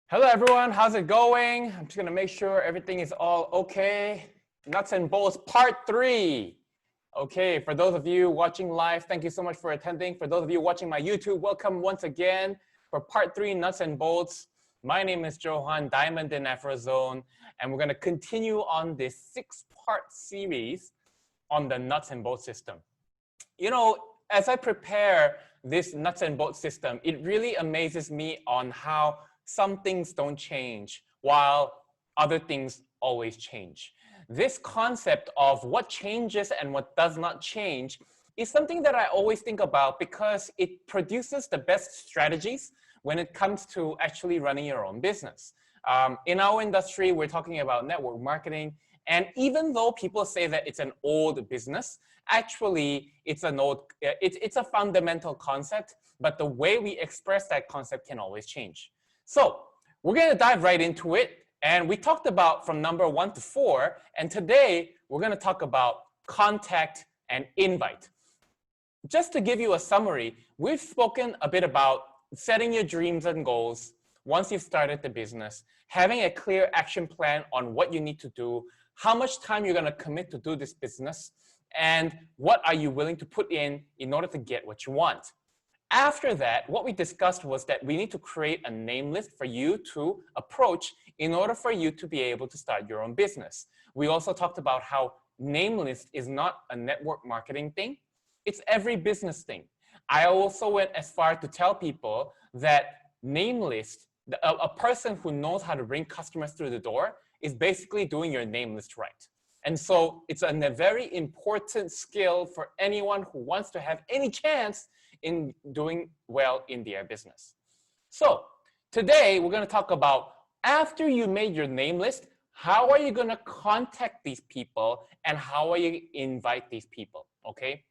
Hello everyone, how's it going? I'm just gonna make sure everything is all okay. Nuts and bolts part 3. Okay, for those of you watching live, thank you so much for attending. For those of you watching my YouTube, welcome once again for part 3, nuts and bolts. My name is Johan, Diamond in Afrozone, and we're gonna continue on this 6-part series on the nuts and bolts system. You know, as I prepare this nuts and bolts system, it really amazes me on how some things don't change while other things always change. This concept of what changes and what does not change is something that I always think about because it produces the best strategies when it comes to actually running your own business. In our industry, we're talking about network marketing. And even though people say that it's an old business, actually it's a fundamental concept, but the way we express that concept can always change. So we're going to dive right into it. And we talked about from number 1 to 4. And today we're going to talk about contact and invite. Just to give you a summary, we've spoken a bit about setting your dreams and goals once you've started the business, having a clear action plan on what you need to do, how much time you're going to commit to do this business, and what are you willing to put in order to get what you want. After that, what we discussed was that we need to create a name list for you to approach in order for you to be able to start your own business. We also talked about how name list is not a network marketing thing. It's every business thing. I also went as far to tell people that name list, a person who knows how to bring customers through the door is basically doing your name list right. And so it's a very important skill for anyone who wants to have any chance in doing well in their business. So today we're going to talk about after you made your name list, how are you going to contact these people and how are you invite these people, okay?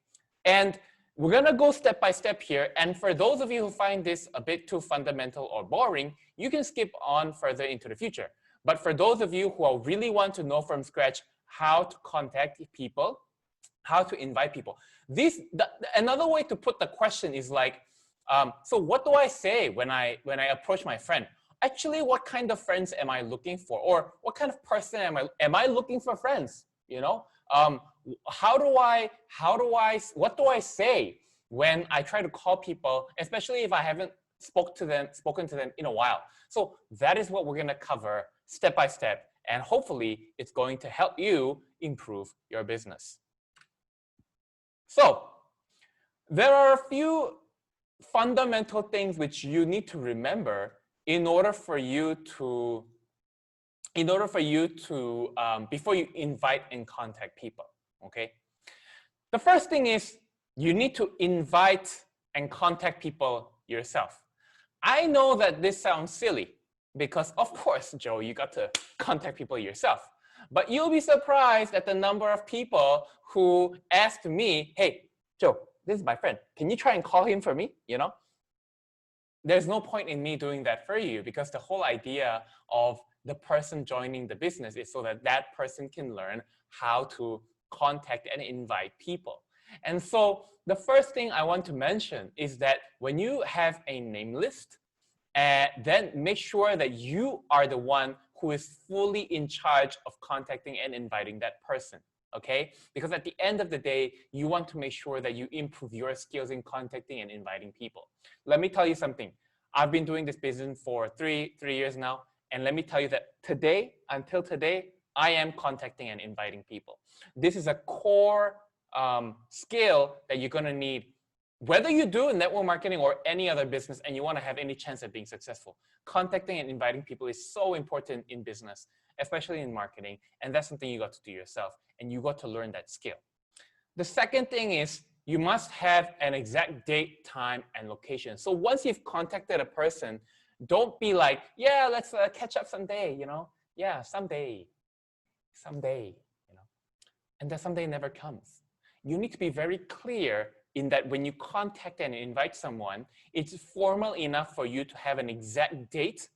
And we're going to go step by step here. And for those of you who find this a bit too fundamental or boring, you can skip on further into the future. But for those of you who really want to know from scratch how to contact people, how to invite people, another way to put the question is like, so what do I say when I approach my friend? Actually, what kind of friends am I looking for? Or what kind of person am I looking for friends? You know, what do I say when I try to call people, especially if I haven't spoken to them in a while? So that is what we're going to cover step by step, and hopefully it's going to help you improve your business. So there are a few fundamental things which you need to remember in order for you to before you invite and contact people, okay? The first thing is you need to invite and contact people yourself. I know that this sounds silly because of course, Joe, you got to contact people yourself. But you'll be surprised at the number of people who asked me, hey, Joe, this is my friend. Can you try and call him for me? You know, there's no point in me doing that for you because the whole idea of the person joining the business is so that that person can learn how to contact and invite people. And so the first thing I want to mention is that when you have a name list, then make sure that you are the one who is fully in charge of contacting and inviting that person, okay? Because at the end of the day, you want to make sure that you improve your skills in contacting and inviting people. Let me tell you something. I've been doing this business for three years now, and let me tell you that until today, I am contacting and inviting people. This is a core skill that you're gonna need whether you do network marketing or any other business and you want to have any chance at being successful. Contacting and inviting people is so important in business, especially in marketing. And that's something you got to do yourself. And you got to learn that skill. The second thing is you must have an exact date, time, and location. So once you've contacted a person, don't be like, yeah, let's catch up someday, you know? Yeah, someday, you know? And that someday never comes. You need to be very clear in that when you contact and invite someone, it's formal enough for you to have an exact date,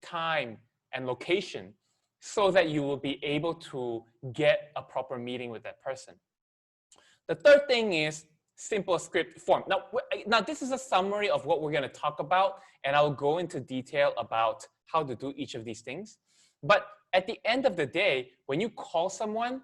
time, and location so that you will be able to get a proper meeting with that person. The third thing is simple script form. Now this is a summary of what we're going to talk about, and I'll go into detail about how to do each of these things. But at the end of the day, when you call someone,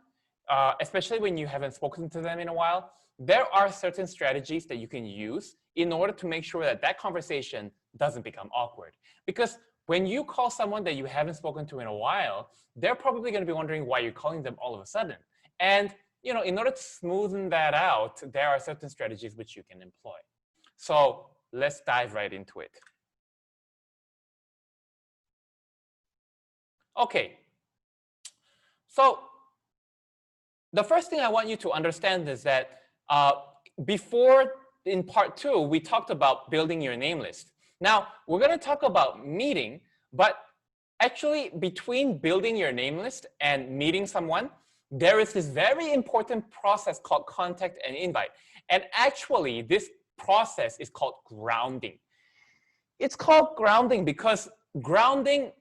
especially when you haven't spoken to them in a while, there are certain strategies that you can use in order to make sure that that conversation doesn't become awkward. Because when you call someone that you haven't spoken to in a while, they're probably going to be wondering why you're calling them all of a sudden. And in order to smoothen that out, there are certain strategies which you can employ. So let's dive right into it. Okay. So the first thing I want you to understand is that before in part 2, we talked about building your name list. Now, we're going to talk about meeting, but actually between building your name list and meeting someone, there is this very important process called contact and invite. And actually, this process is called grounding. It's called grounding because grounding,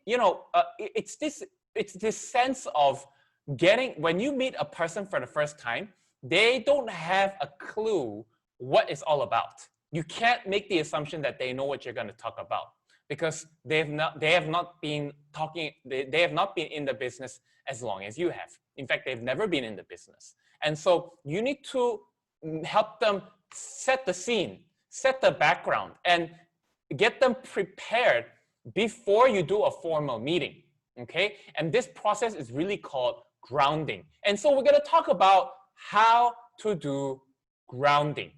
it's this sense of when you meet a person for the first time, they don't have a clue what it's all about. You can't make the assumption that they know what you're going to talk about because they have not been in the business as long as you have. In fact, they've never been in the business. And so you need to help them set the scene, set the background, and get them prepared before you do a formal meeting, okay? And this process is really called grounding. And so we're going to talk about how to do grounding.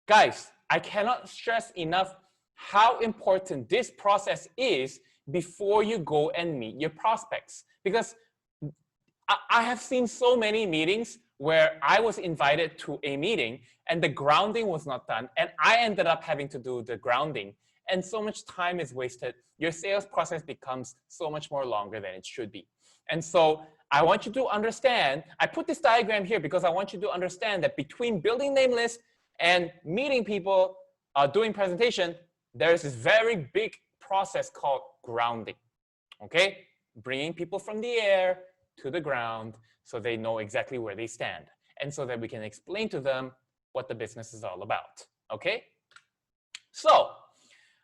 Guys, I cannot stress enough how important this process is before you go and meet your prospects. Because I have seen so many meetings where I was invited to a meeting and the grounding was not done. And I ended up having to do the grounding. And so much time is wasted. Your sales process becomes so much more longer than it should be. And so I want you to understand, I put this diagram here because I want you to understand that between building name lists and meeting people, doing presentation, there is this very big process called grounding, okay? Bringing people from the air to the ground so they know exactly where they stand and so that we can explain to them what the business is all about, okay? So,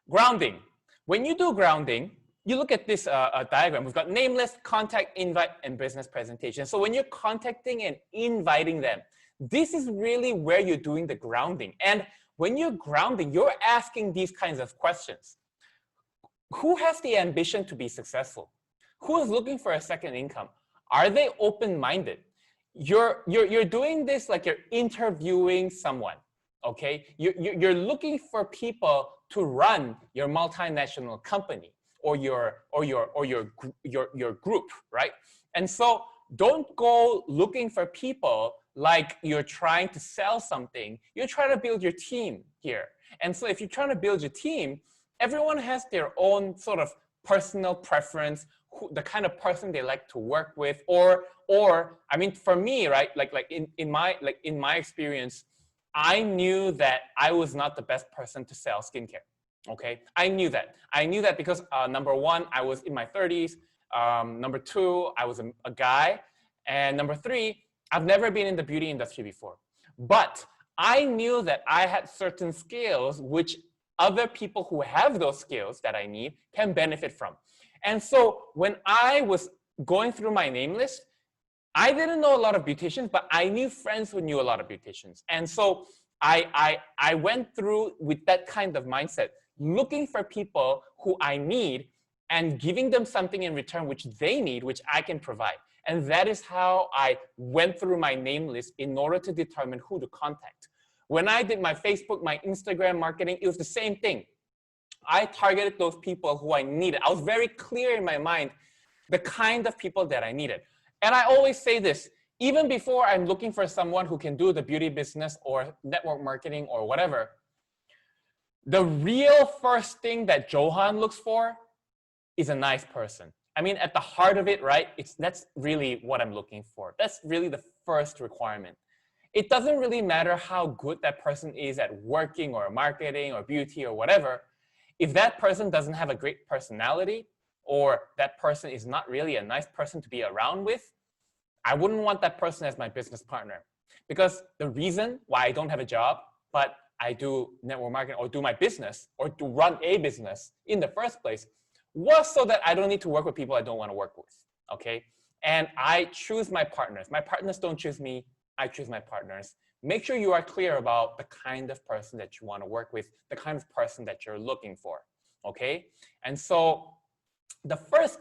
grounding. When you do grounding, you look at this diagram. We've got name list, contact, invite, and business presentation. So when you're contacting and inviting them, this is really where you're doing the grounding. And when you're grounding, you're asking these kinds of questions. Who has the ambition to be successful? Who is looking for a second income? Are they open-minded? You're doing this like you're interviewing someone, okay? You're looking for people to run your multinational company or your group, right? And so don't go looking for people like you're trying to sell something. You're trying to build your team here. And so if you're trying to build your team, everyone has their own sort of personal preference, the kind of person they like to work with, or I mean, for me, right? In my experience, I knew that I was not the best person to sell skincare. Okay, I knew that. I knew that because number one, I was in my 30s. Number two, I was a guy, and number three, I've never been in the beauty industry before. But I knew that I had certain skills which other people who have those skills that I need can benefit from. And so when I was going through my name list, I didn't know a lot of beauticians, but I knew friends who knew a lot of beauticians. And so I went through with that kind of mindset, looking for people who I need and giving them something in return which they need, which I can provide. And that is how I went through my name list in order to determine who to contact. When I did my Facebook, my Instagram marketing, it was the same thing. I targeted those people who I needed. I was very clear in my mind the kind of people that I needed. And I always say this, even before I'm looking for someone who can do the beauty business or network marketing or whatever, the real first thing that Johan looks for is a nice person. I mean, at the heart of it, right? That's really what I'm looking for. That's really the first requirement. It doesn't really matter how good that person is at working or marketing or beauty or whatever. If that person doesn't have a great personality or that person is not really a nice person to be around with, I wouldn't want that person as my business partner. Because the reason why I don't have a job, but I do network marketing or do my business or to run a business in the first place, was so that I don't need to work with people I don't want to work with, okay? And I choose my partners. My partners don't choose me, I choose my partners. Make sure you are clear about the kind of person that you want to work with, the kind of person that you're looking for, okay? And so the first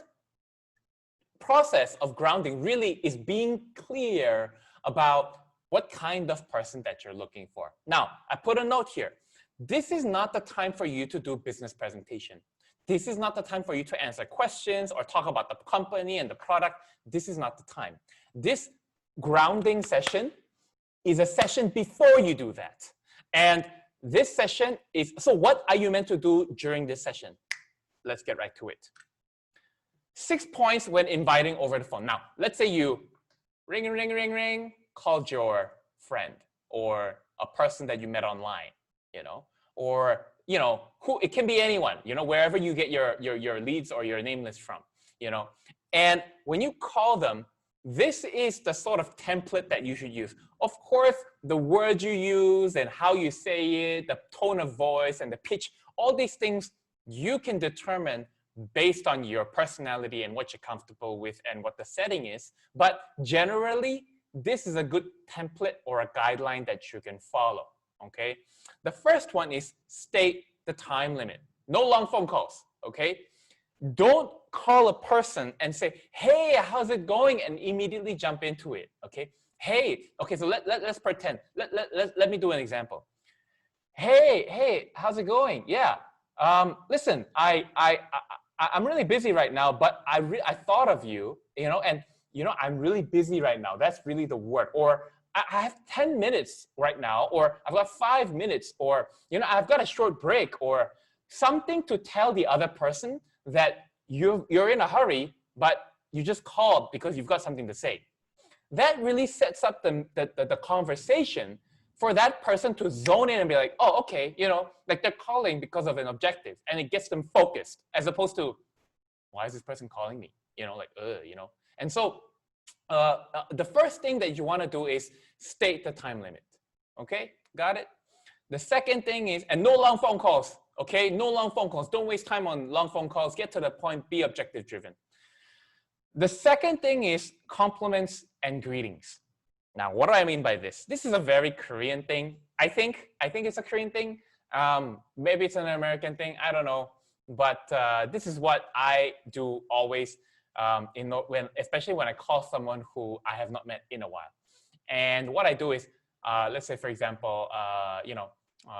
process of grounding really is being clear about what kind of person that you're looking for. Now, I put a note here. This is not the time for you to do business presentation. This is not the time for you to answer questions or talk about the company and the product. This is not the time. This grounding session is a session before you do that. And this session is, so what are you meant to do during this session? Let's get right to it. 6 points when inviting over the phone. Now, let's say you ring, called your friend or a person that you met online, or, who, it can be anyone, wherever you get your leads or your name list from, and when you call them, this is the sort of template that you should use. Of course, the words you use and how you say it, the tone of voice and the pitch, all these things you can determine based on your personality and what you're comfortable with and what the setting is. But generally, this is a good template or a guideline that you can follow, okay? The first one is state the time limit. No long phone calls, okay? Don't call a person and say, hey, how's it going? And immediately jump into it, okay? Hey, okay, so let's pretend. Let me do an example. Hey, how's it going? Yeah, listen, I'm really busy right now, but I thought of you, and I'm really busy right now. That's really the word. Or I have 10 minutes right now, or I've got 5 minutes, or I've got a short break, or something to tell the other person that you're in a hurry, but you just called because you've got something to say. That really sets up the conversation for that person to zone in and be like, oh, okay, like they're calling because of an objective, and it gets them focused, as opposed to, why is this person calling me? And so the first thing that you want to do is state the time limit. Okay, got it? The second thing is, and no long phone calls, okay? No long phone calls. Don't waste time on long phone calls. Get to the point, be objective driven. The second thing is compliments and greetings. Now, what do I mean by this? This is a very Korean thing. I think it's a Korean thing. Maybe it's an American thing. I don't know. But this is what I do always, especially when I call someone who I have not met in a while. And what I do is, let's say, for example,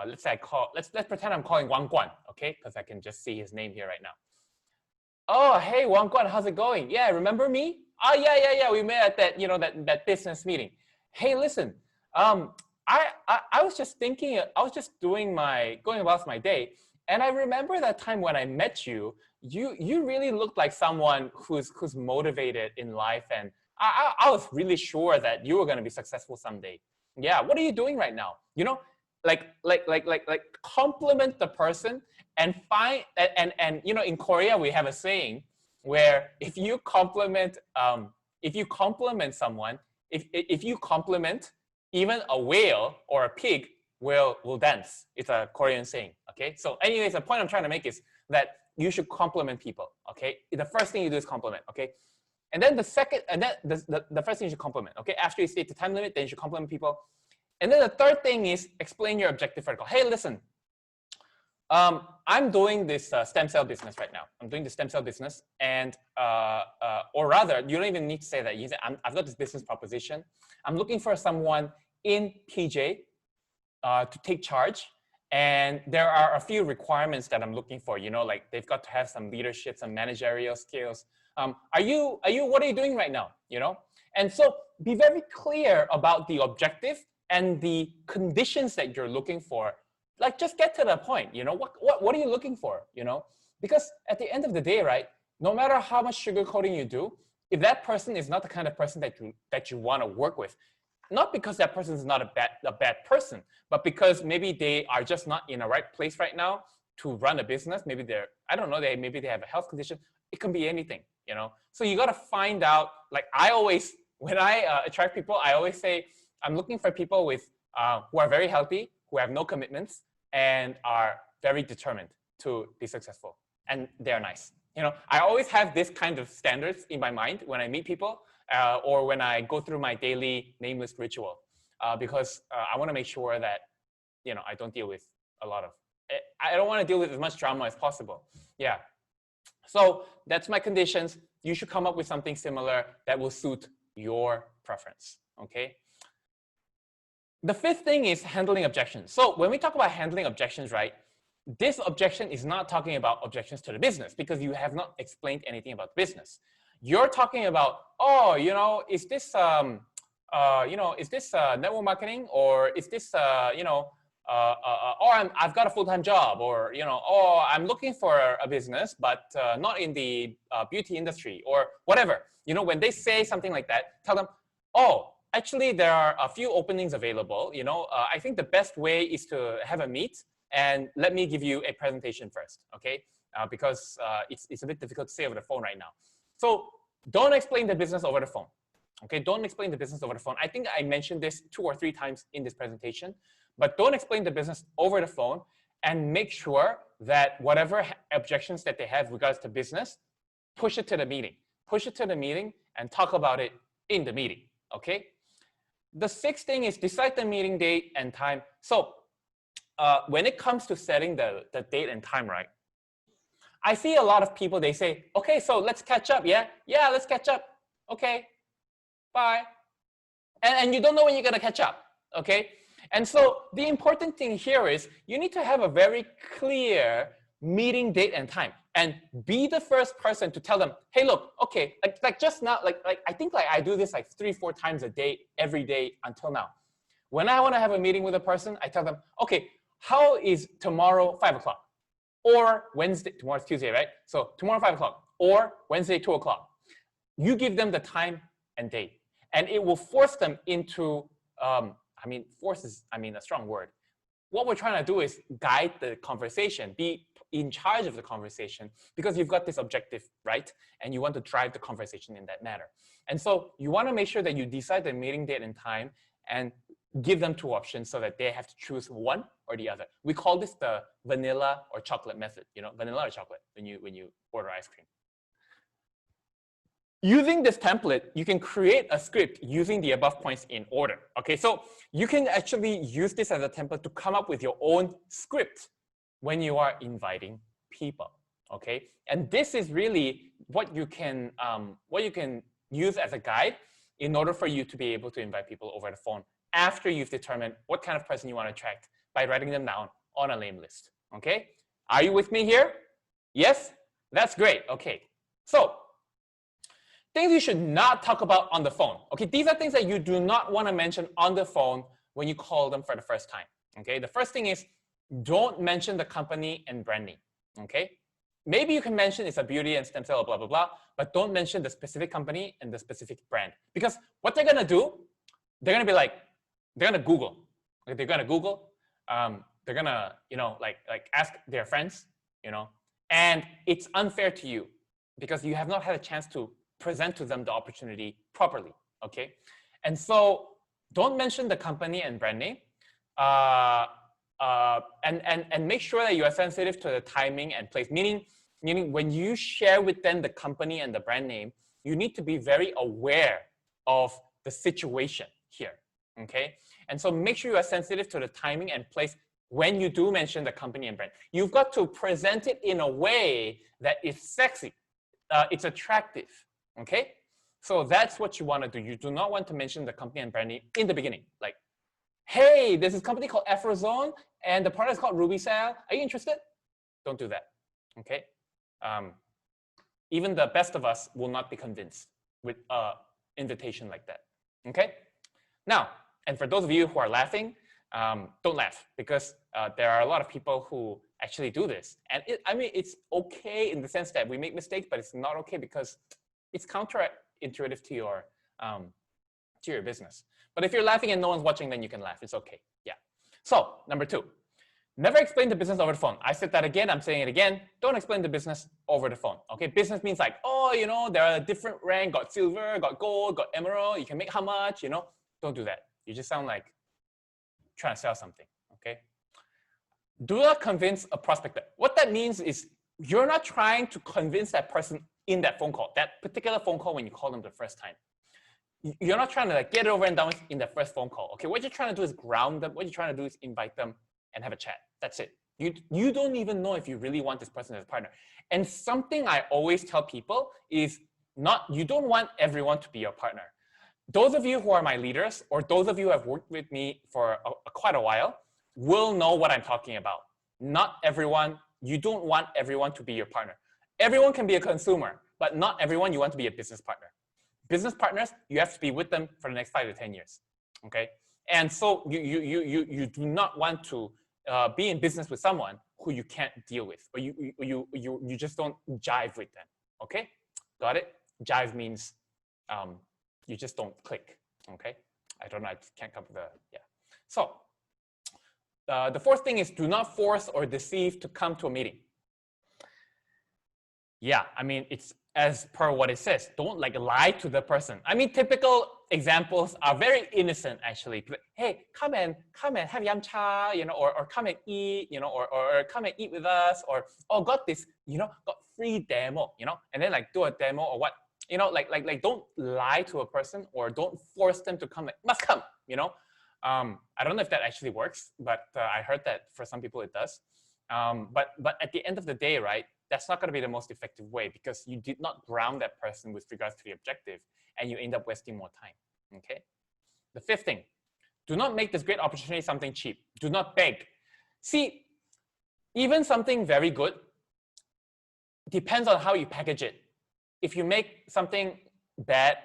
let's say let's pretend I'm calling Wang Guan, okay? Because I can just see his name here right now. Oh, hey, Wang Guan, how's it going? Yeah, remember me? Oh, yeah. We met at that, that business meeting. Hey, listen, I was just thinking, I was just going about my day. And I remember that time when I met you, you really looked like someone who's motivated in life. And I was really sure that you were going to be successful someday. Yeah, what are you doing right now? Like compliment the person and find, and in Korea, we have a saying where if you compliment someone, if you compliment, even a whale or a pig will dance. It's a Korean saying, okay? So anyways, the point I'm trying to make is that you should compliment people, okay? The first thing you do is compliment, okay? And then the first thing you should compliment, okay? After you state the time limit, then you should compliment people. And then the third thing is explain your objective vertical. Hey, listen, I'm doing this stem cell business right now. I'm doing the stem cell business, and or rather, you don't even need to say that. You say, I've got this business proposition. I'm looking for someone in PJ to take charge, and there are a few requirements that I'm looking for. Like they've got to have some leadership, some managerial skills. What are you doing right now? And so be very clear about the objective and the conditions that you're looking for. Like, just get to the point, what are you looking for, Because at the end of the day, right, no matter how much sugarcoating you do, if that person is not the kind of person that you want to work with, not because that person is not a bad person, but because maybe they are just not in the right place right now to run a business. Maybe maybe they have a health condition. It can be anything, So you got to find out, like when I attract people, I always say, I'm looking for people who are very healthy, who have no commitments, and are very determined to be successful. And they're nice. I always have this kind of standards in my mind when I meet people or when I go through my daily name list ritual because I want to make sure that, I don't deal with a lot of, I don't want to deal with as much drama as possible. Yeah. So that's my conditions. You should come up with something similar that will suit your preference, okay? The fifth thing is handling objections. So when we talk about handling objections, right, this objection is not talking about objections to the business because you have not explained anything about the business. You're talking about, oh, is this, is this network marketing, or is this, or I've got a full-time job, or, oh, I'm looking for a business, but not in the beauty industry or whatever. When they say something like that, tell them, oh, actually, there are a few openings available. I think the best way is to have a meet and let me give you a presentation first, okay? Because it's a bit difficult to say over the phone right now. So don't explain the business over the phone, okay? Don't explain the business over the phone. I think I mentioned this 2 or 3 times in this presentation, but don't explain the business over the phone, and make sure that whatever objections that they have regards to business, push it to the meeting. Push it to the meeting and talk about it in the meeting, okay? The 6th thing is decide the meeting date and time. So when it comes to setting the date and time, right, I see a lot of people, they say, okay, so let's catch up, yeah? Yeah, let's catch up. Okay, bye. And you don't know when you're going to catch up, okay? And so the important thing here is you need to have a very clear meeting date and time, and be the first person to tell them, hey, look, okay, like just now, like I think I do this like 3-4 times a day, every day until now. When I want to have a meeting with a person, I tell them, okay, how is tomorrow 5 o'clock? Or Wednesday, tomorrow's Tuesday, right? So tomorrow 5 o'clock, or Wednesday 2 o'clock. You give them the time and date, and it will force them into, force is, a strong word. What we're trying to do is guide the conversation, be in charge of the conversation, because you've got this objective, right? And you want to drive the conversation in that manner. And so you want to make sure that you decide the meeting date and time and give them 2 options so that they have to choose one or the other. We call this the vanilla or chocolate method, vanilla or chocolate when you order ice cream. Using this template, you can create a script using the above points in order. Okay, so you can actually use this as a template to come up with your own script when you are inviting people. Okay, and this is really what you can use as a guide in order for you to be able to invite people over the phone after you've determined what kind of person you want to attract by writing them down on a name list. Okay, are you with me here? Yes, that's great. Okay, so things you should not talk about on the phone. Okay, these are things that you do not want to mention on the phone when you call them for the first time. Okay, the first thing is don't mention the company and brand name. Okay, maybe you can mention it's a beauty and stem cell, blah, blah, blah, but don't mention the specific company and the specific brand. Because what they're going to do, they're going to be like, they're going to Google. Okay, they're going to Google. They're going to, ask their friends, and it's unfair to you because you have not had a chance to present to them the opportunity properly, okay? And so don't mention the company and brand name, and make sure that you are sensitive to the timing and place, meaning when you share with them the company and the brand name, you need to be very aware of the situation here, okay? And so make sure you are sensitive to the timing and place when you do mention the company and brand. You've got to present it in a way that is sexy, it's attractive. Okay, so that's what you want to do. You do not want to mention the company and brand name in the beginning. Like, hey, there's this company called Afrozone, and the product is called Ruby Cell. Are you interested? Don't do that. Okay, even the best of us will not be convinced with an invitation like that. Okay, now, and for those of you who are laughing, don't laugh because there are a lot of people who actually do this, and it's okay in the sense that we make mistakes, but it's not okay because it's counterintuitive to your business. But if you're laughing and no one's watching, then you can laugh. It's okay. Yeah. So number 2, never explain the business over the phone. I said that again. I'm saying it again. Don't explain the business over the phone. Okay. Business means like, oh, there are different rank. Got silver, got gold, got emerald. You can make how much? Don't do that. You just sound like trying to sell something. Okay. Do not convince a prospect. What that means is you're not trying to convince that person in that phone call, that particular phone call when you call them the first time. You're not trying to like get it over and done with in the first phone call. Okay, what you're trying to do is ground them. What you're trying to do is invite them and have a chat. That's it. You don't even know if you really want this person as a partner. And something I always tell people is you don't want everyone to be your partner. Those of you who are my leaders, or those of you who have worked with me for quite a while, will know what I'm talking about. Not everyone, you don't want everyone to be your partner. Everyone can be a consumer, but not everyone you want to be a business partner. Business partners, you have to be with them for the next 5 to 10 years, okay? And so you do not want to be in business with someone who you can't deal with, or you just don't jive with them, okay? Got it? Jive means you just don't click, okay? I don't know, I can't come up with yeah. So the fourth thing is do not force or deceive to come to a meeting. Yeah, I mean, it's as per what it says. Don't like lie to the person. I mean, typical examples are very innocent actually. Hey, come and have yam cha, you know, or come and eat, you know, or come and eat with us, or oh, got this, you know, got free demo, you know, and then like do a demo or what, you know, like don't lie to a person or don't force them to come. Like, must come, you know. I don't know if that actually works, but I heard that for some people it does. But at the end of the day, right, that's not going to be the most effective way because you did not ground that person with regards to the objective and you end up wasting more time, okay? The fifth thing, do not make this great opportunity something cheap. Do not beg. See, even something very good depends on how you package it. If you make something bad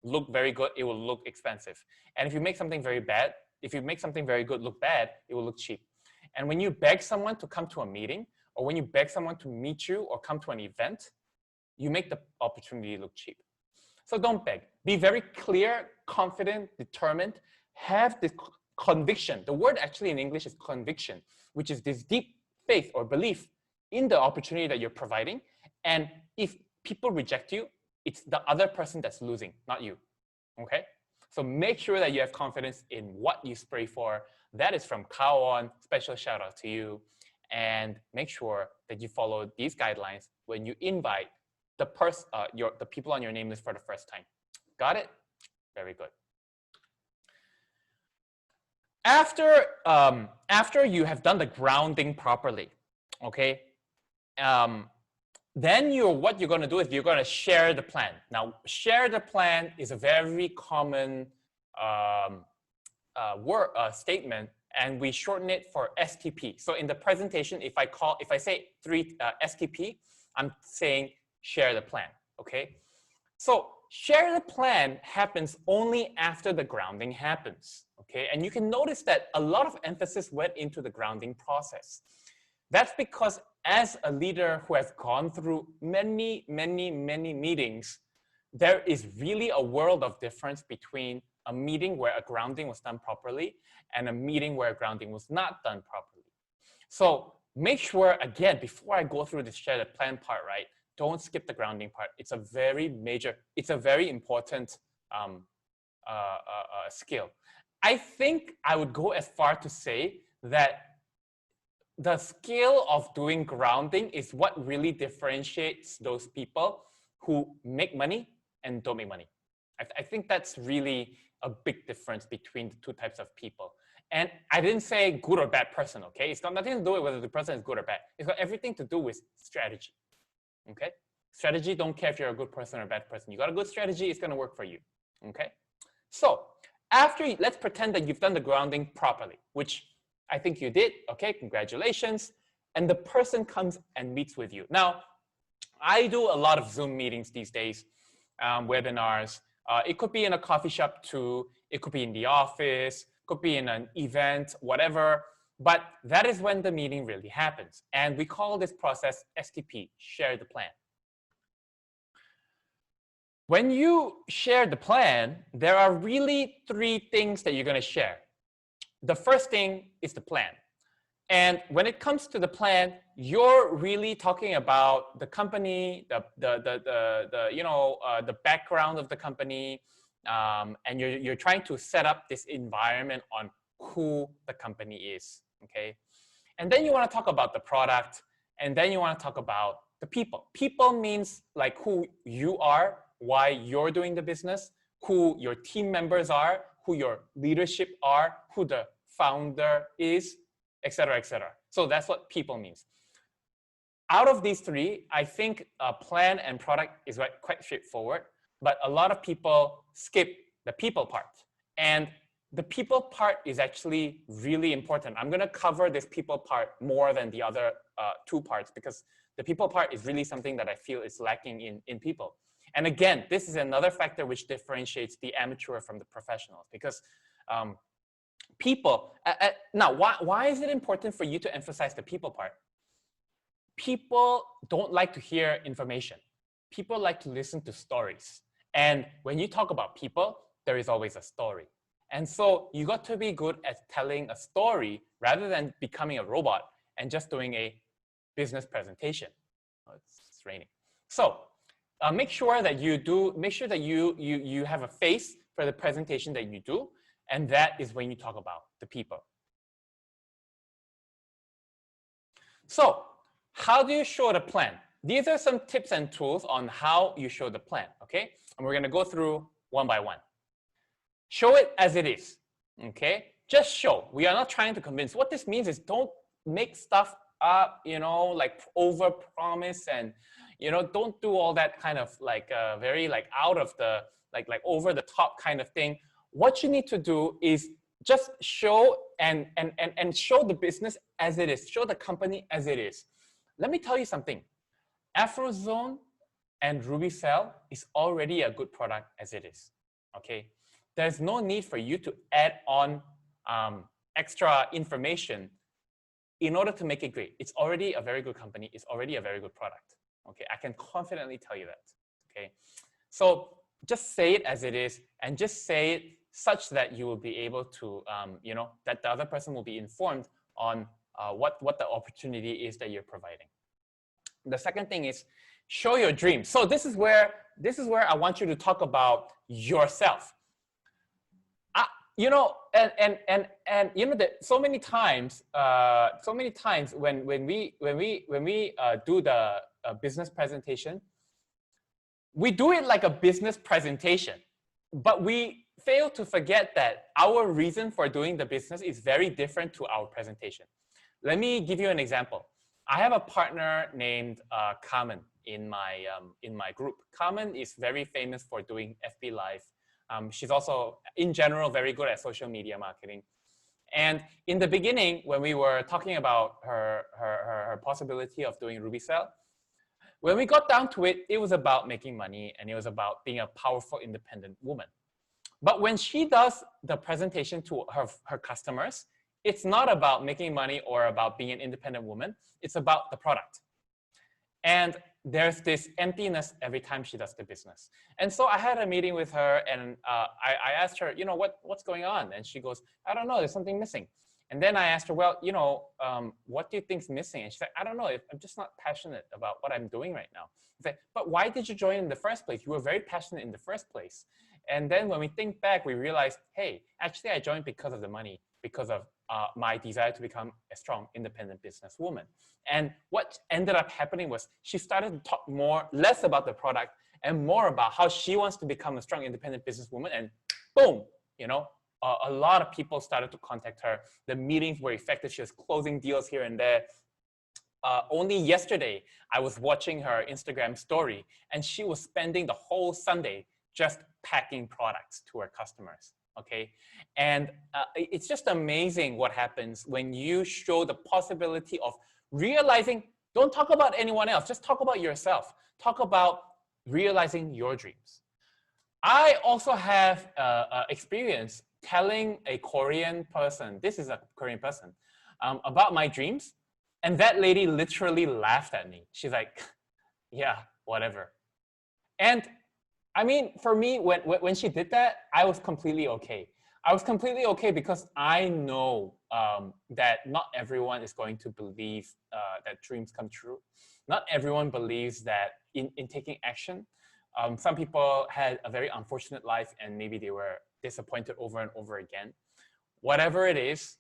look very good, it will look expensive. And if you make something very bad, if you make something very good look bad, it will look cheap. And when you beg someone to come to a meeting, or when you beg someone to meet you or come to an event, you make the opportunity look cheap. So don't beg. Be very clear, confident, determined. Have this conviction. The word actually in English is conviction, which is this deep faith or belief in the opportunity that you're providing. And if people reject you, it's the other person that's losing, not you. Okay? So make sure that you have confidence in what you spray for. That is from Kao On. Special shout out to you. And make sure that you follow these guidelines when you invite the people on your name list for the first time. Got it? Very good. After you have done the grounding properly, okay, then what you're going to do is you're going to share the plan. Now, share the plan is a very common statement, and we shorten it for STP. So in the presentation, if I say STP, I'm saying share the plan, okay? So share the plan happens only after the grounding happens, okay? And you can notice that a lot of emphasis went into the grounding process. That's because as a leader who has gone through many meetings, there is really a world of difference between a meeting where a grounding was done properly and a meeting where a grounding was not done properly. So make sure, again, before I go through this share the plan part, right, don't skip the grounding part. It's a very important skill. I think I would go as far to say that the skill of doing grounding is what really differentiates those people who make money and don't make money. I think that's really a big difference between the two types of people. And I didn't say good or bad person, okay? It's got nothing to do with whether the person is good or bad. It's got everything to do with strategy, okay? Strategy, don't care if you're a good person or a bad person. You got a good strategy, it's gonna work for you, okay? So let's pretend that you've done the grounding properly, which I think you did, okay? Congratulations. And the person comes and meets with you. Now, I do a lot of Zoom meetings these days, webinars. It could be in a coffee shop too. It could be in the office, could be in an event, whatever. But that is when the meeting really happens. And we call this process STP, share the plan. When you share the plan, there are really 3 things that you're going to share. The first thing is the plan. And when it comes to the plan, you're really talking about the company, the background of the company, and you're trying to set up this environment on who the company is, okay? And then you want to talk about the product, and then you want to talk about the people. People means like who you are, why you're doing the business, who your team members are, who your leadership are, who the founder is, etc., etc. So that's what people means. Out of these three, I think plan and product is quite straightforward, but a lot of people skip the people part. And the people part is actually really important. I'm going to cover this people part more than the other two parts because the people part is really something that I feel is lacking in people. And again, this is another factor which differentiates the amateur from the professionals because people, now why is it important for you to emphasize the people part? People don't like to hear information. People like to listen to stories. And when you talk about people, there is always a story. And so you got to be good at telling a story rather than becoming a robot and just doing a business presentation. Oh, it's raining. So make sure that you have a face for the presentation that you do. And that is when you talk about the people. So how do you show the plan? These are some tips and tools on how you show the plan, okay? And we're gonna go through one by one. Show it as it is, okay? Just show. We are not trying to convince. What this means is don't make stuff up, you know, like over promise and, you know, don't do all that kind of like very like out of the, like over the top kind of thing. What you need to do is just show and show the business as it is. Show the company as it is. Let me tell you something. AfroZone and RubyCell is already a good product as it is, okay? There's no need for you to add on extra information in order to make it great. It's already a very good company. It's already a very good product, okay? I can confidently tell you that, okay? So just say it as it is and just say it such that you will be able to, you know, that the other person will be informed on what the opportunity is that you're providing. The second thing is show your dreams. So this is where I want you to talk about yourself. You know, and you know that so many times when we do the business presentation, we do it like a business presentation, but we fail to forget that our reason for doing the business is very different to our presentation. Let me give you an example. I have a partner named Carmen in my group. Carmen is very famous for doing FB Live. She's also, in general, very good at social media marketing. And in the beginning, when we were talking about her possibility of doing RubyCell, when we got down to it, it was about making money and it was about being a powerful, independent woman. But when she does the presentation to her customers, it's not about making money or about being an independent woman. It's about the product. And there's this emptiness every time she does the business. And so I had a meeting with her and I asked her, you know, what's going on? And she goes, I don't know, there's something missing. And then I asked her, well, you know, what do you think's missing? And she said, I don't know, I'm just not passionate about what I'm doing right now. I said, but why did you join in the first place? You were very passionate in the first place. And then when we think back, we realized, hey, actually I joined because of the money, because of my desire to become a strong, independent businesswoman. And what ended up happening was she started to talk less about the product and more about how she wants to become a strong, independent businesswoman. And boom, you know, a lot of people started to contact her. The meetings were effective. She was closing deals here and there. Only yesterday, I was watching her Instagram story, and she was spending the whole Sunday just packing products to her customers. Okay, and it's just amazing what happens when you show the possibility of realizing. Don't talk about anyone else. Just talk about yourself. Talk about realizing your dreams. I also have experience telling a Korean person, this is a Korean person, about my dreams. And that lady literally laughed at me. She's like, yeah, whatever. And I mean, for me, when she did that, I was completely okay. I was completely okay because I know that not everyone is going to believe that dreams come true. Not everyone believes that in taking action. Some people had a very unfortunate life and maybe they were disappointed over and over again. Whatever it is,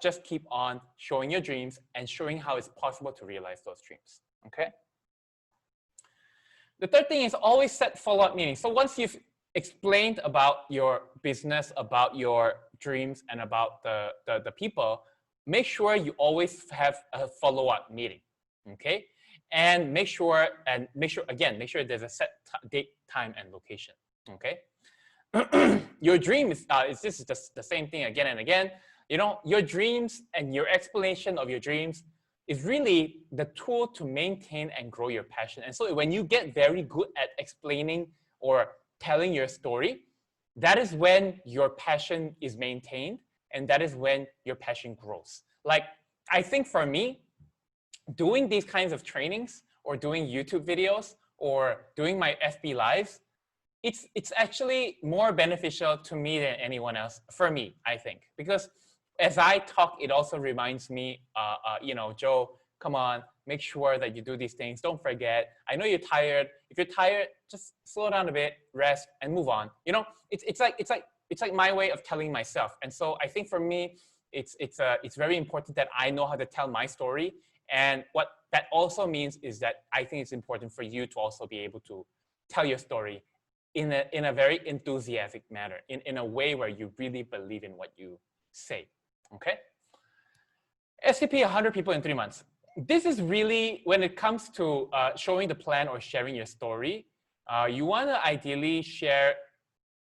just keep on showing your dreams and showing how it's possible to realize those dreams, okay? The third thing is always set follow-up meetings. So once you've explained about your business, about your dreams, and about the people, make sure you always have a follow-up meeting, okay? And make sure there's a set date, time, and location, okay? Your dream is this is just the same thing again and again. You know, your dreams and your explanation of your dreams is really the tool to maintain and grow your passion. And so when you get very good at explaining or telling your story, that is when your passion is maintained, and that is when your passion grows. Like, I think for me, doing these kinds of trainings or doing YouTube videos or doing my FB lives, it's actually more beneficial to me than anyone else, for me, I think. Because as I talk, it also reminds me, you know, Joe, come on, make sure that you do these things. Don't forget. I know you're tired. If you're tired, just slow down a bit, rest, and move on. You know, it's like my way of telling myself. And so I think for me, it's very important that I know how to tell my story. And what that also means is that I think it's important for you to also be able to tell your story in a very enthusiastic manner, in a way where you really believe in what you say, okay? STP 100 people in 3 months. This is really, when it comes to showing the plan or sharing your story, you wanna ideally share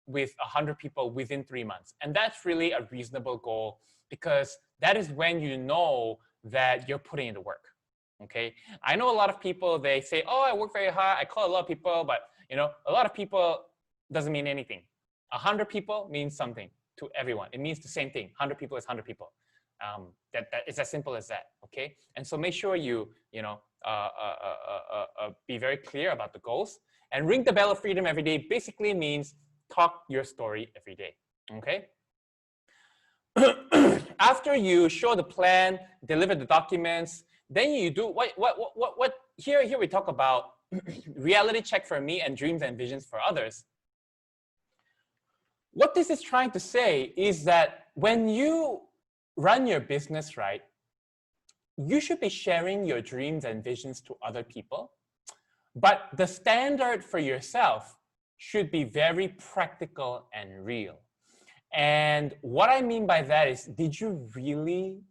with 100 people within 3 months. And that's really a reasonable goal, because that is when you know that you're putting in the work, okay? I know a lot of people, they say, oh, I work very hard, I call a lot of people, but you know, a lot of people doesn't mean anything. 100 people means something to everyone. It means the same thing. 100 people is 100 people. That it's as simple as that, okay? And so make sure you know, be very clear about the goals. And ring the bell of freedom every day basically means talk your story every day, okay? After you show the plan, deliver the documents, then you do here we talk about reality check for me and dreams and visions for others. What this is trying to say is that when you run your business right, you should be sharing your dreams and visions to other people. But the standard for yourself should be very practical and real. And what I mean by that is, did you really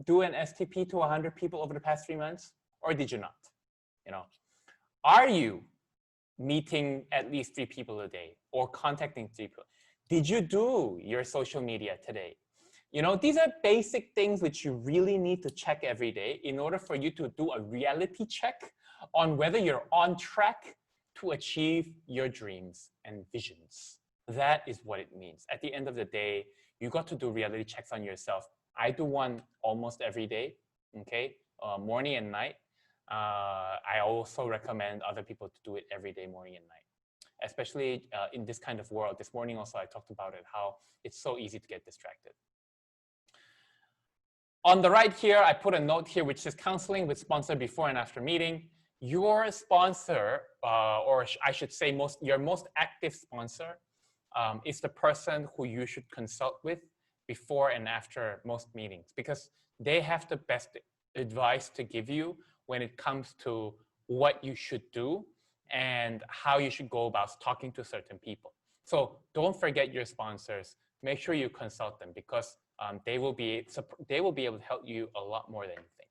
do an STP to 100 people over the past 3 months, or did you not? You know, are you meeting at least 3 people a day or contacting 3 people? Did you do your social media today? You know, these are basic things which you really need to check every day in order for you to do a reality check on whether you're on track to achieve your dreams and visions. That is what it means. At the end of the day, you got to do reality checks on yourself. I do one almost every day, okay? Morning and night. I also recommend other people to do it every day, morning and night. Especially in this kind of world. This morning also I talked about it, how it's so easy to get distracted. On the right here, I put a note here which says counseling with sponsor before and after meeting. Your sponsor, or I should say your most active sponsor, is the person who you should consult with before and after most meetings, because they have the best advice to give you when it comes to what you should do and how you should go about talking to certain people. So don't forget your sponsors. Make sure you consult them, because they will be able to help you a lot more than you think.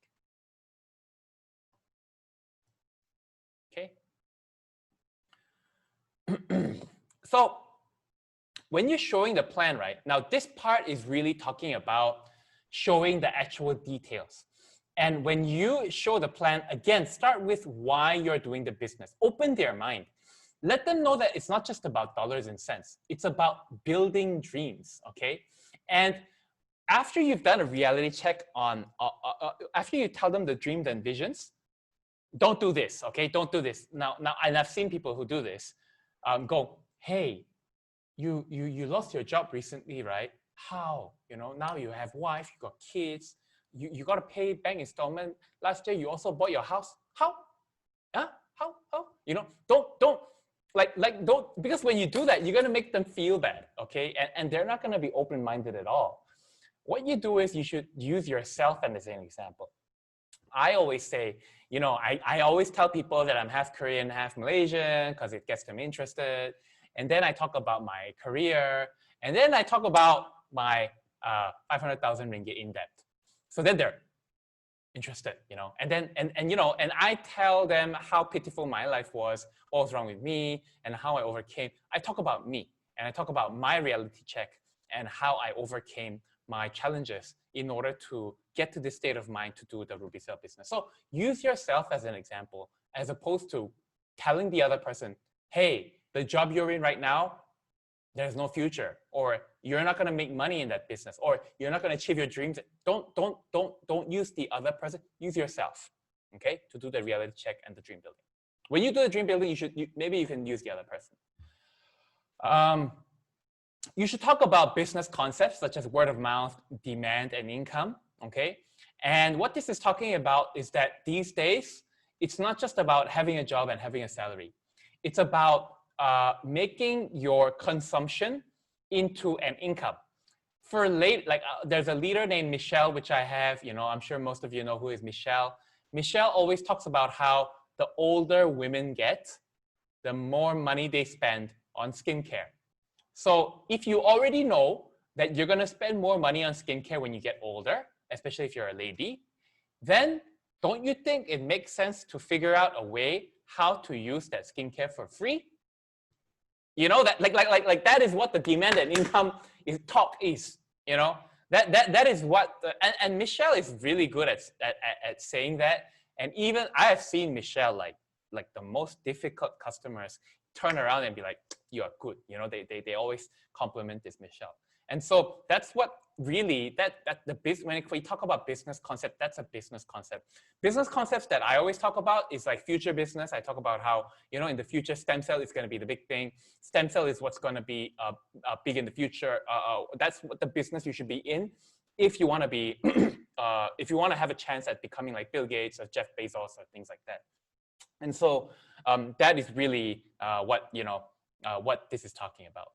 Okay. So when you're showing the plan, right? Now this part is really talking about showing the actual details. And when you show the plan, again, start with why you're doing the business. Open their mind. Let them know that it's not just about dollars and cents. It's about building dreams, okay? And after you've done a reality check on, after you tell them the dreams and visions, don't do this, okay? Don't do this. Now, and I've seen people who do this. Go, hey, you lost your job recently, right? How? You know, now you have wife, you got kids, you got to pay bank installment. Last year, you also bought your house. How? Huh? How? You know, don't, because when you do that, you're going to make them feel bad, okay? And they're not going to be open-minded at all. What you do is you should use yourself as an example. I always say, you know, I always tell people that I'm half Korean, half Malaysian because it gets them interested. And then I talk about my career. And then I talk about my 500,000 ringgit in debt. So then they're interested, you know. And then, and you know, and I tell them how pitiful my life was, what was wrong with me, and how I overcame. I talk about me, and I talk about my reality check and how I overcame my challenges in order to get to this state of mind to do the Ruby Cell business. So use yourself as an example, as opposed to telling the other person, hey, the job you're in right now, there's no future, or you're not going to make money in that business, or you're not going to achieve your dreams. Don't use the other person. Use yourself, okay, to do the reality check and the dream building. When you do the dream building, maybe you can use the other person. You should talk about business concepts such as word of mouth, demand, and income, okay? And what this is talking about is that these days, it's not just about having a job and having a salary. It's about making your consumption into an income. For there's a leader named Michelle, which I have, you know, I'm sure most of you know who is Michelle. Michelle always talks about how the older women get, the more money they spend on skincare. So if you already know that you're going to spend more money on skincare when you get older, especially if you're a lady, then don't you think it makes sense to figure out a way how to use that skincare for free? You know, that like that is what the demand and income talk is, you know, that is what and Michelle is really good at saying that. And even I have seen Michelle, like the most difficult customers turn around and be like, you are good, you know, they always compliment this Michelle. And so that's what really, when we talk about business concept, that's a business concept. Business concepts that I always talk about is like future business. I talk about how, you know, in the future, stem cell is going to be the big thing. Stem cell is what's going to be big in the future. That's what the business you should be in if you want to be, if you want to have a chance at becoming like Bill Gates or Jeff Bezos or things like that. And so that is really what, you know, what this is talking about.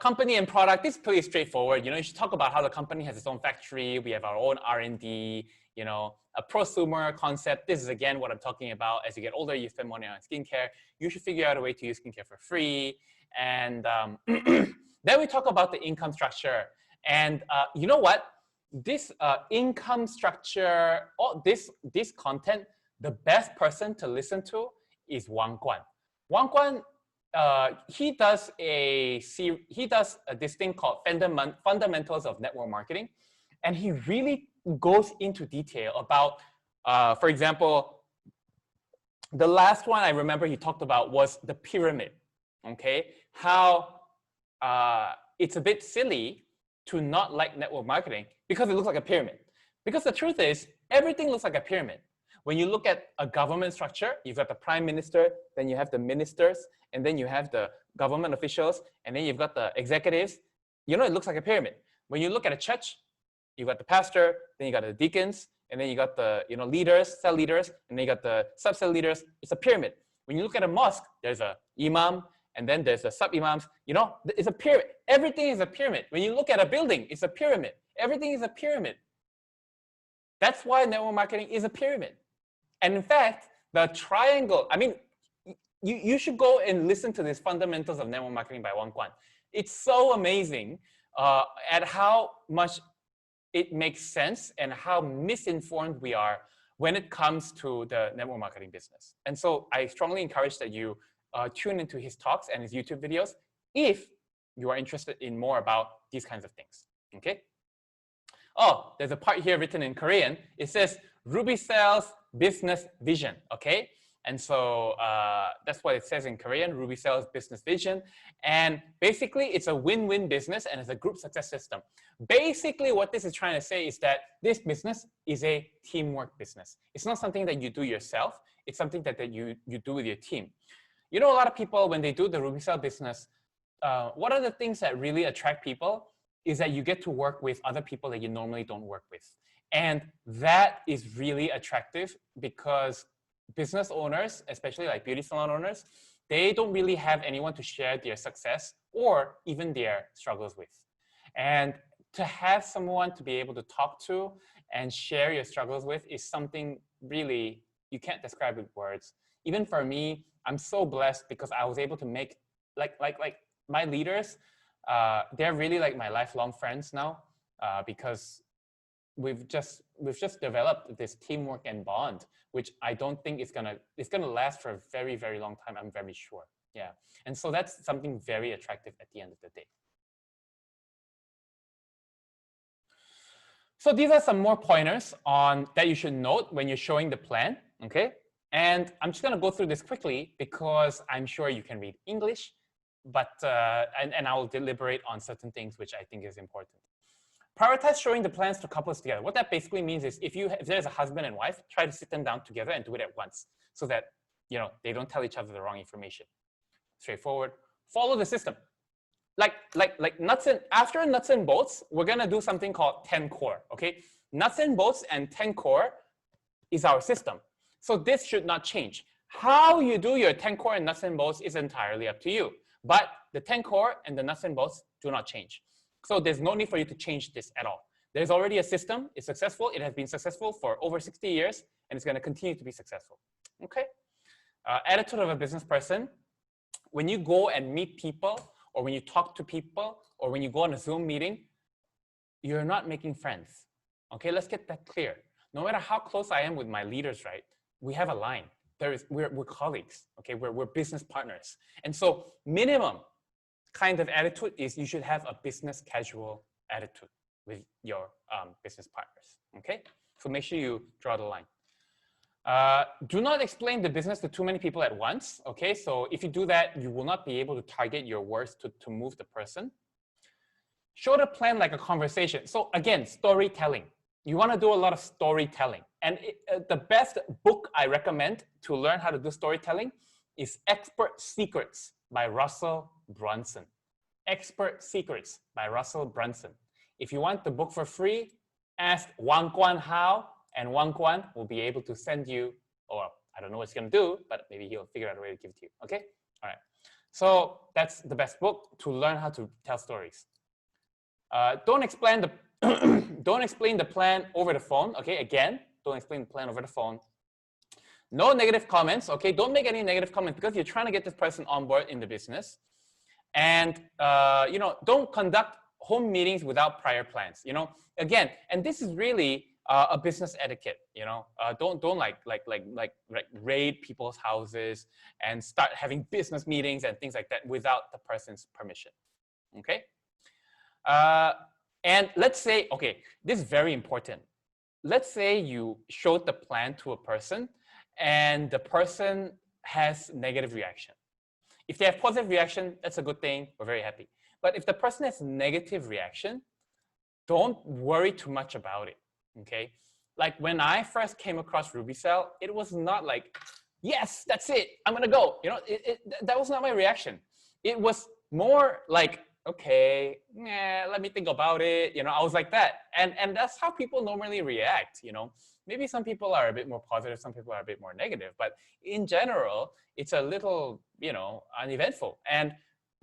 Company and product, this is pretty straightforward. You know, you should talk about how the company has its own factory. We have our own R&D, you know, a prosumer concept. This is, again, what I'm talking about. As you get older, you spend money on skincare. You should figure out a way to use skincare for free. And then we talk about the income structure. And you know what? This income structure, this content, the best person to listen to is Wang Guan. Wang Guan, he does this thing called Fundamentals of Network Marketing, and he really goes into detail about, for example, the last one I remember he talked about was the pyramid. Okay, how it's a bit silly to not like network marketing because it looks like a pyramid. Because the truth is, everything looks like a pyramid. When you look at a government structure, you've got the prime minister, then you have the ministers, and then you have the government officials, and then you've got the executives. You know, it looks like a pyramid. When you look at a church, you've got the pastor, then you got the deacons, and then you got the, you know, leaders, cell leaders, and then you got the sub-cell leaders. It's a pyramid. When you look at a mosque, there's a imam, and then there's the sub-imams. You know, it's a pyramid. Everything is a pyramid. When you look at a building, it's a pyramid. Everything is a pyramid. That's why network marketing is a pyramid. And in fact, the triangle, I mean, you should go and listen to this Fundamentals of Network Marketing by Wang Guan. It's so amazing at how much it makes sense and how misinformed we are when it comes to the network marketing business. And so I strongly encourage that you tune into his talks and his YouTube videos if you are interested in more about these kinds of things, okay? Oh, there's a part here written in Korean. It says, Ruby Cell's business vision, okay? And so that's what it says in Korean, Ruby Cell's business vision. And basically, it's a win-win business and it's a group success system. Basically, what this is trying to say is that this business is a teamwork business. It's not something that you do yourself. It's something that you do with your team. You know, a lot of people, when they do the Ruby Cell business, what are the things that really attract people is that you get to work with other people that you normally don't work with. And that is really attractive because business owners, especially like beauty salon owners, they don't really have anyone to share their success or even their struggles with. And to have someone to be able to talk to and share your struggles with is something really you can't describe with words. Even for me, I'm so blessed because I was able to make like my leaders, they're really like my lifelong friends now, because we've just developed this teamwork and bond, which I don't think it's gonna last for a very, very long time. I'm very sure. Yeah, and so that's something very attractive at the end of the day. So these are some more pointers on that you should note when you're showing the plan. Okay, and I'm just gonna go through this quickly because I'm sure you can read English, but and I will deliberate on certain things which I think is important. Prioritize showing the plans to couples together. What that basically means is if there's a husband and wife, try to sit them down together and do it at once so that they don't tell each other the wrong information. Straightforward. Follow the system. Like after nuts and bolts, we're gonna do something called 10 core. Okay, nuts and bolts and 10 core is our system. So this should not change. How you do your 10 core and nuts and bolts is entirely up to you. But the 10 core and the nuts and bolts do not change. So there's no need for you to change this at all. There's already a system. It's successful. It has been successful for over 60 years, and it's going to continue to be successful. Okay. Attitude of a business person. When you go and meet people, or when you talk to people, or when you go on a Zoom meeting, you're not making friends. Okay, let's get that clear. No matter how close I am with my leaders, right? We have a line. We're colleagues. Okay, we're business partners, and so minimum kind of attitude is you should have a business casual attitude with your business partners. Okay, so make sure you draw the line. Do not explain the business to too many people at once. Okay, so if you do that, you will not be able to target your words to move the person. Show the plan like a conversation. So again, storytelling. You want to do a lot of storytelling. And the best book I recommend to learn how to do storytelling is Expert Secrets by Russell Brunson. Expert Secrets by Russell Brunson. If you want the book for free, ask Wang Guan how, and Wang Guan will be able to send you, or I don't know what he's going to do, but maybe he'll figure out a way to give it to you. Okay? All right. So that's the best book to learn how to tell stories. Don't explain the plan over the phone. Okay? Again, don't explain the plan over the phone. No negative comments. Okay? Don't make any negative comments because you're trying to get this person on board in the business. And don't conduct home meetings without prior plans. Again, and this is really a business etiquette. Don't like raid people's houses and start having business meetings and things like that without the person's permission. Okay. And let's say, okay, this is very important. Let's say you showed the plan to a person and the person has negative reaction. If they have positive reaction, that's a good thing. We're very happy. But if the person has negative reaction, don't worry too much about it. Okay. Like when I first came across RubyCell, it was not like, yes, that's it, I'm gonna go. That was not my reaction. It was more like, okay, let me think about it. I was like that. And that's how people normally react. Maybe some people are a bit more positive, some people are a bit more negative, but in general, it's a little, uneventful. And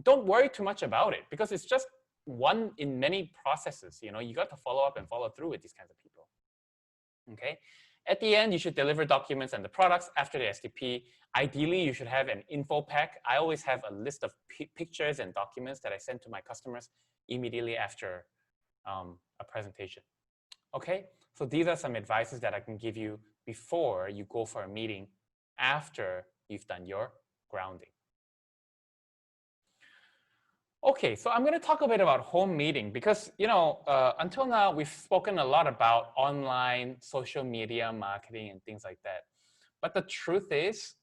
don't worry too much about it because it's just one in many processes. You got to follow up and follow through with these kinds of people. Okay. At the end, you should deliver documents and the products after the SDP. Ideally, you should have an info pack. I always have a list of pictures and documents that I send to my customers immediately after a presentation. Okay, so these are some advices that I can give you before you go for a meeting after you've done your grounding. Okay, so I'm going to talk a bit about home meeting because, until now, we've spoken a lot about online social media marketing and things like that. But the truth is,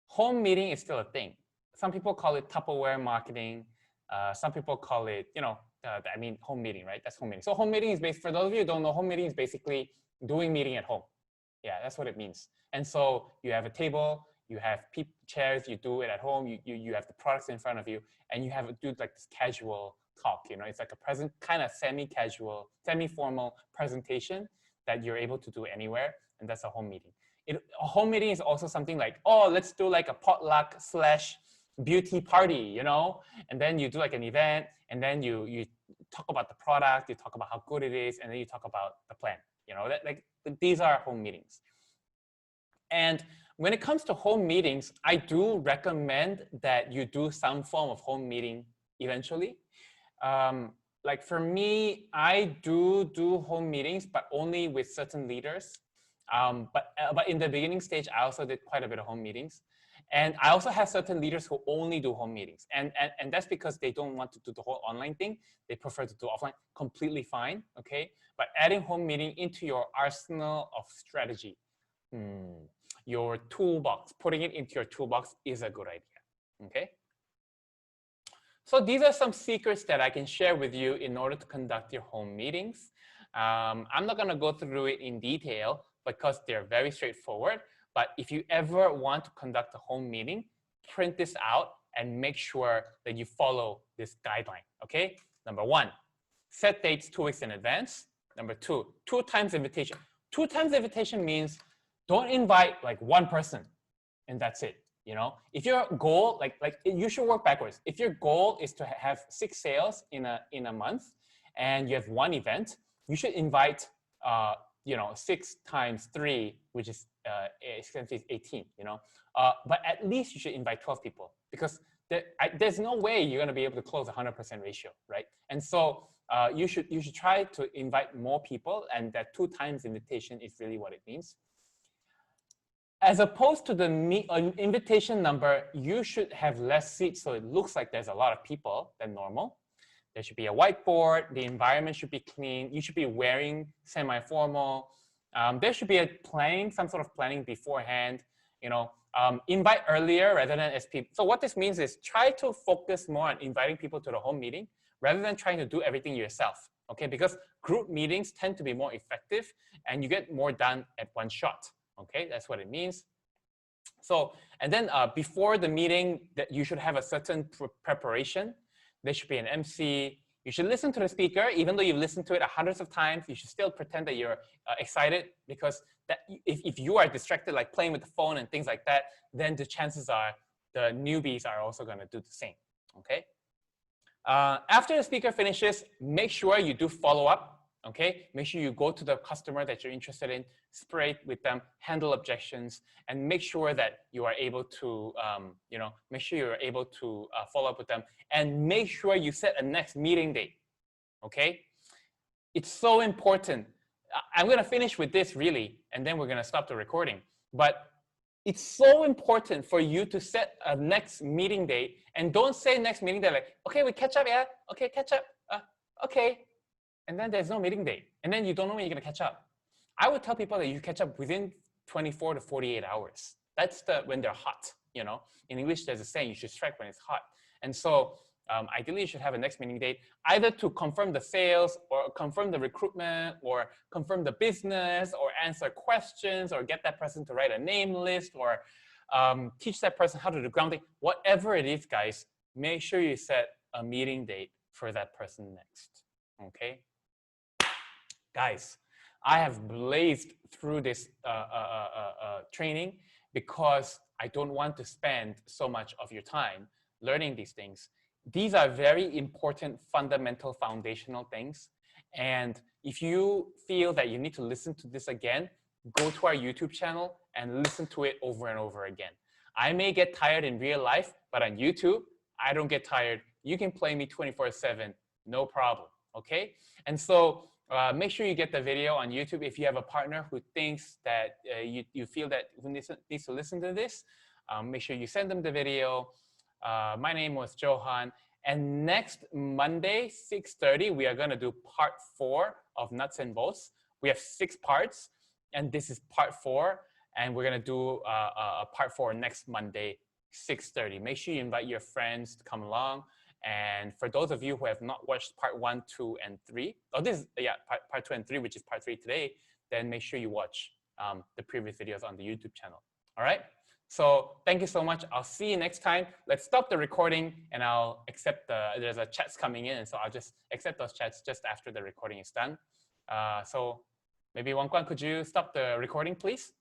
home meeting is still a thing. Some people call it Tupperware marketing. Some people call it, home meeting, right? That's home meeting. So home meeting is for those of you who don't know, home meeting is basically doing meeting at home. Yeah, that's what it means. And so you have a table, you have chairs, you do it at home, you have the products in front of you, and you have to do like this casual talk, it's like a kind of semi-casual, semi-formal presentation that you're able to do anywhere, and that's a home meeting. A home meeting is also something like, oh, let's do like a potluck / beauty party, and then you do like an event, and then you talk about the product, you talk about how good it is, and then you talk about the plan. You know, these are home meetings. And when it comes to home meetings, I do recommend that you do some form of home meeting eventually. Like for me, I do home meetings, but only with certain leaders. But in the beginning stage, I also did quite a bit of home meetings. And I also have certain leaders who only do home meetings. And that's because they don't want to do the whole online thing. They prefer to do offline, completely fine, okay? But adding home meeting into your arsenal of strategy, your toolbox, putting it into your toolbox is a good idea, okay? So these are some secrets that I can share with you in order to conduct your home meetings. I'm not gonna go through it in detail because they're very straightforward, but if you ever want to conduct a home meeting, print this out and make sure that you follow this guideline, okay? Number 1, set dates 2 weeks in advance. Number 2, 2 times invitation. 2 times invitation means don't invite like one person and that's it. You know, if your goal, like you should work backwards. If your goal is to have 6 sales in a month and you have 1 event, you should invite, 6 times 3, which is essentially 18, you know. But at least you should invite 12 people because there's no way you're going to be able to close a 100% ratio, right? And so you should try to invite more people, and that 2 times invitation is really what it means. As opposed to the invitation number, you should have less seats so it looks like there's a lot of people than normal. There should be a whiteboard. The environment should be clean. You should be wearing semi-formal. There should be some sort of planning beforehand. You know, invite earlier rather than as people. So what this means is try to focus more on inviting people to the home meeting rather than trying to do everything yourself. Okay, because group meetings tend to be more effective and you get more done at one shot. Okay, that's what it means. So, and then before the meeting, that you should have a certain preparation. There should be an MC. You should listen to the speaker, even though you've listened to it hundreds of times. You should still pretend that you're excited, because that if you are distracted, like playing with the phone and things like that, then the chances are the newbies are also going to do the same. Okay. After the speaker finishes, make sure you do follow up. Okay, make sure you go to the customer that you're interested in, spray with them, handle objections, and make sure that you are able to, make sure you're able to follow up with them, and make sure you set a next meeting date. Okay, it's so important. I'm gonna finish with this really, and then we're gonna stop the recording. But it's so important for you to set a next meeting date, and don't say next meeting date like, okay, we catch up, yeah, okay, catch up, okay. And then there's no meeting date. And then you don't know when you're going to catch up. I would tell people that you catch up within 24 to 48 hours. That's when they're hot, you know. In English, there's a saying, you should strike when it's hot. And so ideally, you should have a next meeting date, either to confirm the sales or confirm the recruitment or confirm the business or answer questions or get that person to write a name list or teach that person how to do grounding. Whatever it is, guys, make sure you set a meeting date for that person next, okay? Guys, I have blazed through this training because I don't want to spend so much of your time learning these things. These are very important, fundamental, foundational things. And if you feel that you need to listen to this again, go to our YouTube channel and listen to it over and over again. I may get tired in real life, but on YouTube, I don't get tired. You can play me 24/7, no problem, okay? And so make sure you get the video on YouTube. If you have a partner who thinks that you feel that who needs to listen to this, make sure you send them the video. My name was Johan. And next Monday, 6:30, we are going to do part 4 of Nuts and Bolts. We have 6 parts, and this is part 4. And we're going to do a part 4 next Monday, 6:30. Make sure you invite your friends to come along. And for those of you who have not watched part 1, 2, and 3, part 2 and 3, which is part 3 today, then make sure you watch the previous videos on the YouTube channel. All right? So thank you so much. I'll see you next time. Let's stop the recording and I'll accept there's a chats coming in. And so I'll just accept those chats just after the recording is done. So maybe Wang Guan, could you stop the recording, please?